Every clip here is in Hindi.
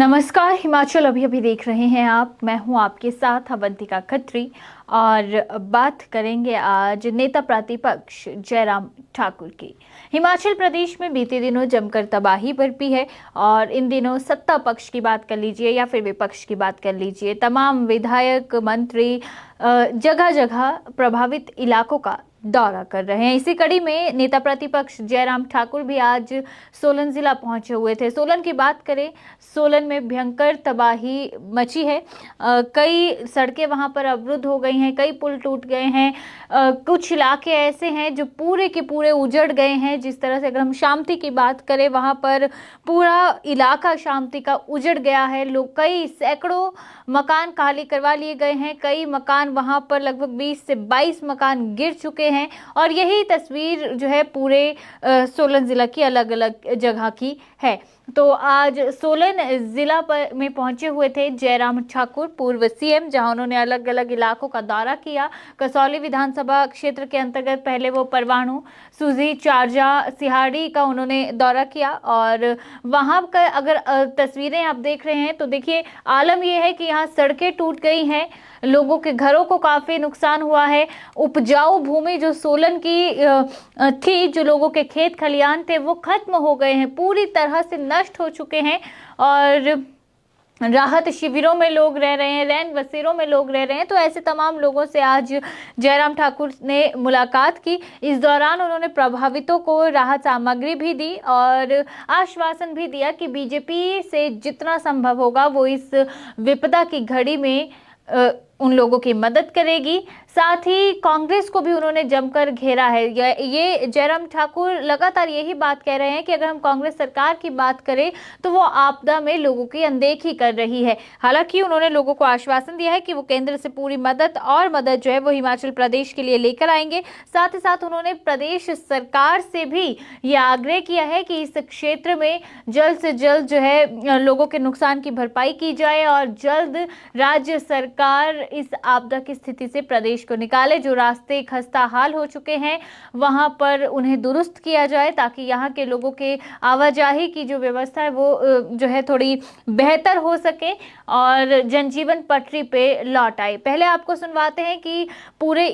नमस्कार। हिमाचल अभी अभी देख रहे हैं आप। मैं हूं आपके साथ अवंतिका खत्री और बात करेंगे आज नेता प्रतिपक्ष जयराम ठाकुर की। हिमाचल प्रदेश में बीते दिनों जमकर तबाही बरपी है और इन दिनों सत्ता पक्ष की बात कर लीजिए या फिर विपक्ष की बात कर लीजिए, तमाम विधायक मंत्री जगह जगह प्रभावित इलाकों का दौरा कर रहे हैं। इसी कड़ी में नेता प्रतिपक्ष जयराम ठाकुर भी आज सोलन जिला पहुंचे हुए थे। सोलन की बात करें, सोलन में भयंकर तबाही मची है। कई सड़कें वहां पर अवरुद्ध हो गई हैं, कई पुल टूट गए हैं। कुछ इलाके ऐसे हैं जो पूरे के पूरे उजड़ गए हैं। जिस तरह से अगर हम शामती की बात करें, वहां पर पूरा इलाका शामती का उजड़ गया है। लोग कई सैकड़ों मकान खाली करवा लिए गए हैं। कई मकान वहां पर लगभग 20 से 22 मकान गिर चुके हैं और यही तस्वीर जो है पूरे सोलन जिला की अलग अलग जगह की है। तो आज सोलन जिला में पहुंचे हुए थे जयराम ठाकुर, पूर्व सीएम, जहां उन्होंने अलग अलग इलाकों का दौरा किया। कसौली विधानसभा क्षेत्र के अंतर्गत पहले वो परवाणु, सूजी, चारजा, सिहाड़ी का उन्होंने दौरा किया और वहां का अगर तस्वीरें आप देख रहे हैं तो देखिए, आलम यह है कि यहाँ सड़कें टूट गई हैं, लोगों के घरों को काफी नुकसान हुआ है। उपजाऊ भूमि जो सोलन की थी, जो लोगों के खेत खलियान थे, वो खत्म हो गए हैं, पूरी तरह से नष्ट हो चुके हैं और राहत शिविरों में लोग रह रहे हैं, रैन बसेरों में लोग रह रहे हैं। तो ऐसे तमाम लोगों से आज जयराम ठाकुर ने मुलाकात की। इस दौरान उन्होंने प्रभावितों को राहत सामग्री भी दी और आश्वासन भी दिया कि बीजेपी से जितना संभव होगा वो इस विपदा की घड़ी में उन लोगों की मदद करेगी। साथ ही कांग्रेस को भी उन्होंने जमकर घेरा है। ये जयराम ठाकुर लगातार यही बात कह रहे हैं कि अगर हम कांग्रेस सरकार की बात करें तो वो आपदा में लोगों की अनदेखी कर रही है। हालांकि उन्होंने लोगों को आश्वासन दिया है कि वो केंद्र से पूरी मदद जो है वो हिमाचल प्रदेश के लिए लेकर आएंगे। साथ ही साथ उन्होंने प्रदेश सरकार से भी ये आग्रह किया है कि इस क्षेत्र में जल्द से जल्द जो है लोगों के नुकसान की भरपाई की जाए और जल्द राज्य सरकार इस आपदा की स्थिति से प्रदेश को निकाले। जो रास्ते खस्ता हाल हो चुके हैं वहां पर उन्हें दुरुस्त किया जाए ताकि यहाँ के लोगों के आवाजाही की जो व्यवस्था है वो जो है थोड़ी बेहतर हो सके और जनजीवन पटरी पे लौट आए। पहले आपको सुनवाते हैं कि पूरे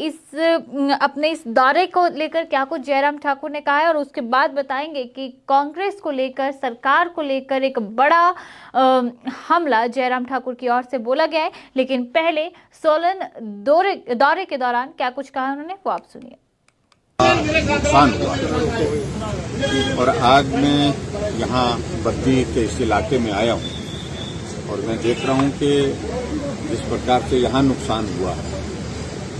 अपने इस दौरे को लेकर क्या कुछ जयराम ठाकुर ने कहा है और उसके बाद बताएंगे कि कांग्रेस को लेकर, सरकार को लेकर एक बड़ा हमला जयराम ठाकुर की ओर से बोला गया है। लेकिन पहले सोलन दौरे के दौरान क्या कुछ कहा उन्होंने, वो आप सुनिए। नुकसान हुआ और आज मैं यहाँ बद्दी के इस इलाके में आया हूँ और मैं देख रहा हूँ कि जिस प्रकार से यहाँ नुकसान हुआ है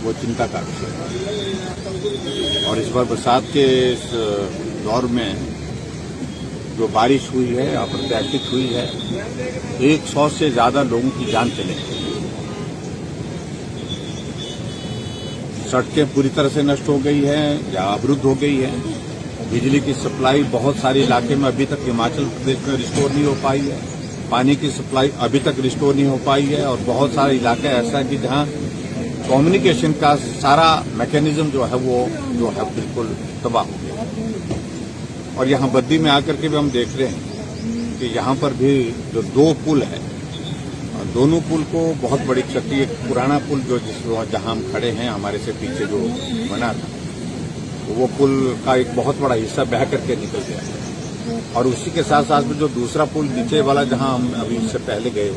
वो चिंता का विषय है। और इस बार बरसात के इस दौर में जो बारिश हुई है, अप्रत्याशित हुई है, 100 से ज्यादा लोगों की जान चली गई। सड़कें पूरी तरह से नष्ट हो गई है या अवरुद्ध हो गई है। बिजली की सप्लाई बहुत सारे इलाके में अभी तक हिमाचल प्रदेश में रिस्टोर नहीं हो पाई है। पानी की सप्लाई अभी तक रिस्टोर नहीं हो पाई है और बहुत सारे इलाके ऐसा है कि जहां कम्युनिकेशन का सारा मैकेनिज्म जो है वो बिल्कुल तबाह हो गया। और यहाँ बद्दी में आकर के भी हम देख रहे हैं कि यहाँ पर भी जो 2 पुल है, दोनों पुल को बहुत बड़ी क्षति, एक पुराना पुल जो जहां हम खड़े हैं हमारे से पीछे जो बना था, वो पुल का एक बहुत बड़ा हिस्सा बह करके निकल गया और उसी के साथ साथ में जो दूसरा पुल नीचे वाला जहां हम अभी इससे पहले गए,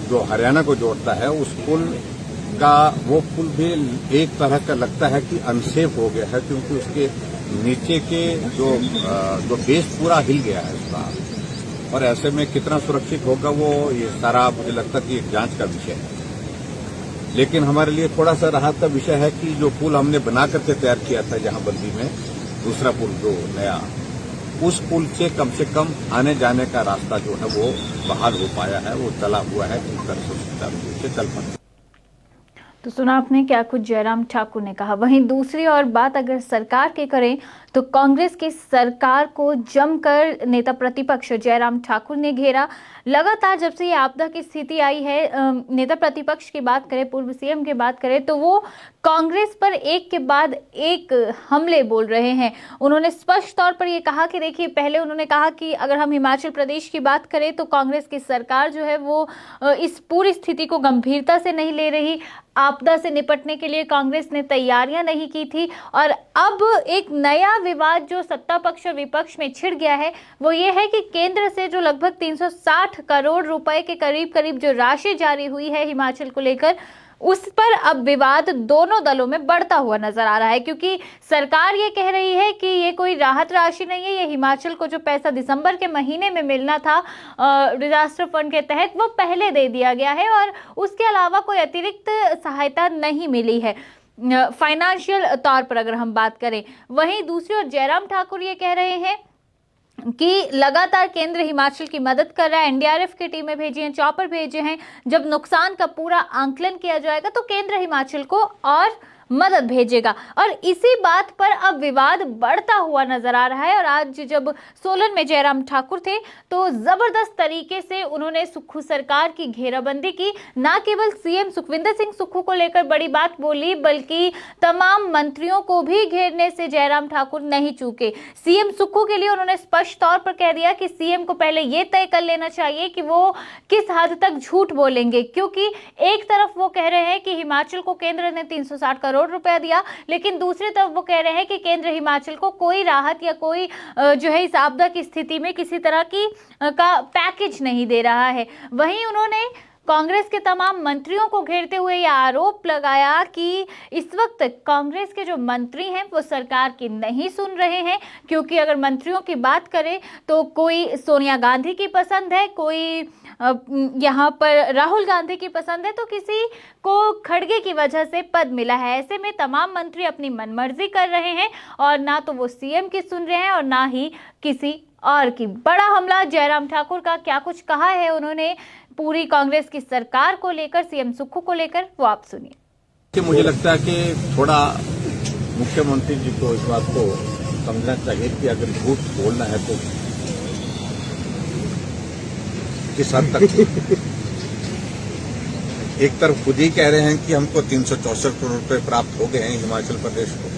जो हरियाणा को जोड़ता है, उस पुल का वो पुल भी एक तरह का लगता है कि अनसेफ हो गया है क्योंकि उसके नीचे के जो बेस पूरा हिल गया है उसका। और ऐसे में कितना सुरक्षित होगा वो, ये सारा मुझे लगता है कि एक जांच का विषय है। लेकिन हमारे लिए थोड़ा सा राहत का विषय है कि जो पुल हमने बना करके तैयार किया था जहां बद्दी में, दूसरा पुल जो नया, उस पुल से कम आने जाने का रास्ता जो है वो बहाल हो पाया है, वो चला हुआ है, पूरी तरह से सुचारू रूप से चल पाता है। तो सुना आपने क्या कुछ जयराम ठाकुर ने कहा। वहीं दूसरी और बात अगर सरकार की करें तो कांग्रेस की सरकार को जमकर नेता प्रतिपक्ष जयराम ठाकुर ने घेरा। लगातार जब से ये आपदा की स्थिति आई है, नेता प्रतिपक्ष की बात करें, पूर्व सीएम की बात करें, तो वो कांग्रेस पर एक के बाद एक हमले बोल रहे हैं। उन्होंने स्पष्ट तौर पर ये कहा कि देखिए, पहले उन्होंने कहा कि अगर हम हिमाचल प्रदेश की बात करें तो कांग्रेस की सरकार जो है वो इस पूरी स्थिति को गंभीरता से नहीं ले रही, आपदा से निपटने के लिए कांग्रेस ने तैयारियां नहीं की थी। और अब एक नया विवाद जो सत्ता पक्ष और विपक्ष में छिड़ गया है वो ये है कि केंद्र से जो लगभग 360 करोड़ रुपए के करीब जो राशि जारी हुई है हिमाचल को लेकर, उस पर अब विवाद दोनों दलों में बढ़ता हुआ नजर आ रहा है। क्योंकि सरकार ये कह रही है कि ये कोई राहत राशि नहीं है, ये हिमाचल को जो पैसा दिसंबर के महीने में मिलना था डिजास्टर फंड के तहत, वो पहले दे दिया गया है और उसके अलावा कोई अतिरिक्त सहायता नहीं मिली है फाइनेंशियल तौर पर अगर हम बात करें। वहीं दूसरी ओर जयराम ठाकुर ये कह रहे हैं कि लगातार केंद्र हिमाचल की मदद कर रहा है, एनडीआरएफ की टीमें भेजी हैं, चॉपर भेजे हैं। जब नुकसान का पूरा आंकलन किया जाएगा तो केंद्र हिमाचल को और मदद भेजेगा। और इसी बात पर अब विवाद बढ़ता हुआ नजर आ रहा है। और आज जब सोलन में जयराम ठाकुर थे तो जबरदस्त तरीके से उन्होंने सुक्खू सरकार की घेराबंदी की। ना केवल सीएम सुखविंदर सिंह सुक्खू को लेकर बड़ी बात बोली, बल्कि तमाम मंत्रियों को भी घेरने से जयराम ठाकुर नहीं चूके। सीएम सुक्खू के लिए उन्होंने स्पष्ट तौर पर कह दिया कि सीएम को पहले यह तय कर लेना चाहिए कि वो किस हद तक झूठ बोलेंगे, क्योंकि एक तरफ वो कह रहे हैं कि हिमाचल को केंद्र ने 360 करोड़ रुपया दिया, लेकिन दूसरी तरफ वो कह रहे हैं कि केंद्र हिमाचल को कोई राहत या कोई जो है इस आपदा की स्थिति में किसी तरह की का पैकेज नहीं दे रहा है। वहीं उन्होंने कांग्रेस के तमाम मंत्रियों को घेरते हुए यह आरोप लगाया कि इस वक्त कांग्रेस के जो मंत्री हैं वो सरकार की नहीं सुन रहे हैं। क्योंकि अगर मंत्रियों की बात करें तो कोई सोनिया गांधी की पसंद है, कोई यहाँ पर राहुल गांधी की पसंद है, तो किसी को खड़गे की वजह से पद मिला है। ऐसे में तमाम मंत्री अपनी मनमर्जी कर रहे हैं और ना तो वो सीएम की सुन रहे हैं और ना ही किसी और की। बड़ा हमला जयराम ठाकुर का, क्या कुछ कहा है उन्होंने पूरी कांग्रेस की सरकार को लेकर, सीएम सुक्खू को लेकर, वो आप सुनिए। कि मुझे लगता है कि थोड़ा मुख्यमंत्री जी को इस बात को समझना चाहिए कि अगर झूठ बोलना है तो किस हद तक। एक तरफ खुद ही कह रहे हैं कि हमको 364 करोड़ रुपए प्राप्त हो गए हैं हिमाचल प्रदेश को,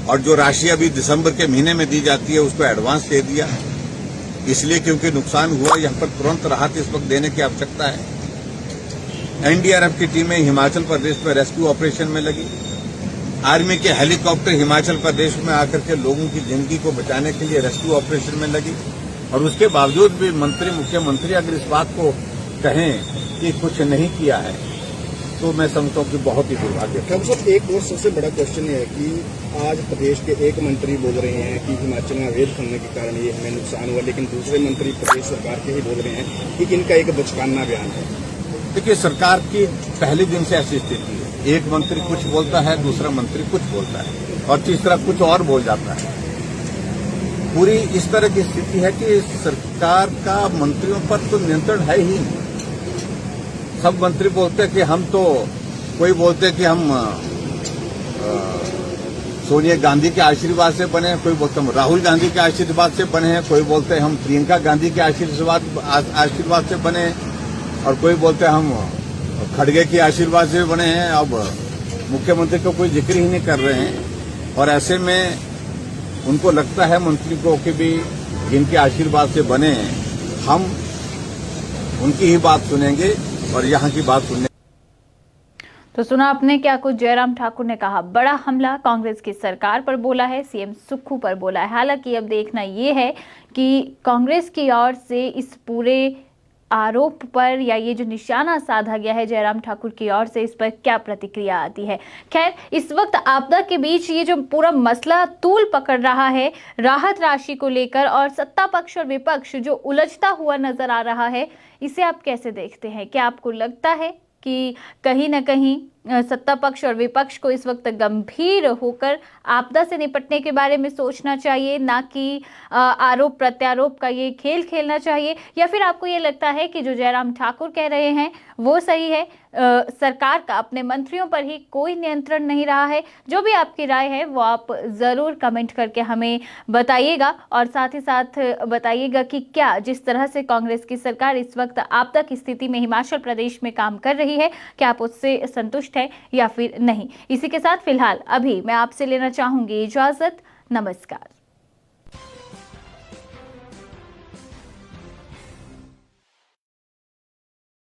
और जो राशि अभी दिसंबर के महीने में दी जाती है उसको एडवांस दे दिया, इसलिए क्योंकि नुकसान हुआ, यहाँ पर तुरंत राहत इस वक्त देने की आवश्यकता है। एनडीआरएफ की टीमें हिमाचल प्रदेश में रेस्क्यू ऑपरेशन में लगी, आर्मी के हेलीकॉप्टर हिमाचल प्रदेश में आकर के लोगों की जिंदगी को बचाने के लिए रेस्क्यू ऑपरेशन में लगी, और उसके बावजूद भी मुख्यमंत्री अगर इस बात को कहें कि कुछ नहीं किया है तो मैं समझता हूँ कि बहुत ही दुर्भाग्य। साहब, एक और सबसे बड़ा क्वेश्चन ये है कि आज प्रदेश के एक मंत्री बोल रहे हैं कि हिमाचल में अवैध खनन के कारण ये हमें नुकसान हुआ, लेकिन दूसरे मंत्री प्रदेश सरकार के ही बोल रहे हैं कि इनका एक बचकाना बयान है। देखिए, सरकार की पहले दिन से ऐसी स्थिति है, एक मंत्री कुछ बोलता है, दूसरा मंत्री कुछ बोलता है और तीसरा कुछ और बोल जाता है। पूरी इस तरह की स्थिति है कि सरकार का मंत्रियों पर तो नियंत्रण है ही नहीं। सब मंत्री बोलते हैं कि हम तो, कोई बोलते हैं कि हम सोनिया गांधी के आशीर्वाद से बने हैं, कोई बोलते हम राहुल गांधी के आशीर्वाद से बने हैं, कोई बोलते हैं हम प्रियंका गांधी के आशीर्वाद से बने हैं, और कोई बोलते हैं हम खड़गे के आशीर्वाद से बने हैं। अब मुख्यमंत्री को कोई जिक्र ही नहीं कर रहे हैं, और ऐसे में उनको लगता है मंत्री को कि भी जिनके आशीर्वाद से बने हैं हम उनकी ही बात सुनेंगे और यहाँ की बात सुनने। तो सुना आपने क्या कुछ जयराम ठाकुर ने कहा। बड़ा हमला कांग्रेस की सरकार पर बोला है, सीएम सुक्खू पर बोला है। हालांकि अब देखना यह है कि कांग्रेस की ओर से इस पूरे आरोप पर या ये जो निशाना साधा गया है जयराम ठाकुर की ओर से, इस पर क्या प्रतिक्रिया आती है। खैर, इस वक्त आपदा के बीच ये जो पूरा मसला तूल पकड़ रहा है राहत राशि को लेकर, और सत्ता पक्ष और विपक्ष जो उलझता हुआ नजर आ रहा है, इसे आप कैसे देखते हैं? क्या आपको लगता है कि कहीं ना कहीं सत्ता पक्ष और विपक्ष को इस वक्त गंभीर होकर आपदा से निपटने के बारे में सोचना चाहिए, ना कि आरोप प्रत्यारोप का ये खेल खेलना चाहिए? या फिर आपको ये लगता है कि जो जयराम ठाकुर कह रहे हैं वो सही है, सरकार का अपने मंत्रियों पर ही कोई नियंत्रण नहीं रहा है? जो भी आपकी राय है वो आप ज़रूर कमेंट करके हमें बताइएगा, और साथ ही साथ बताइएगा कि क्या जिस तरह से कांग्रेस की सरकार इस वक्त आपदा की स्थिति में हिमाचल प्रदेश में काम कर रही है, क्या आप उससे संतुष्ट हैं या फिर नहीं? इसी के साथ फिलहाल अभी मैं आपसे लेना चाहूंगी इजाजत। नमस्कार।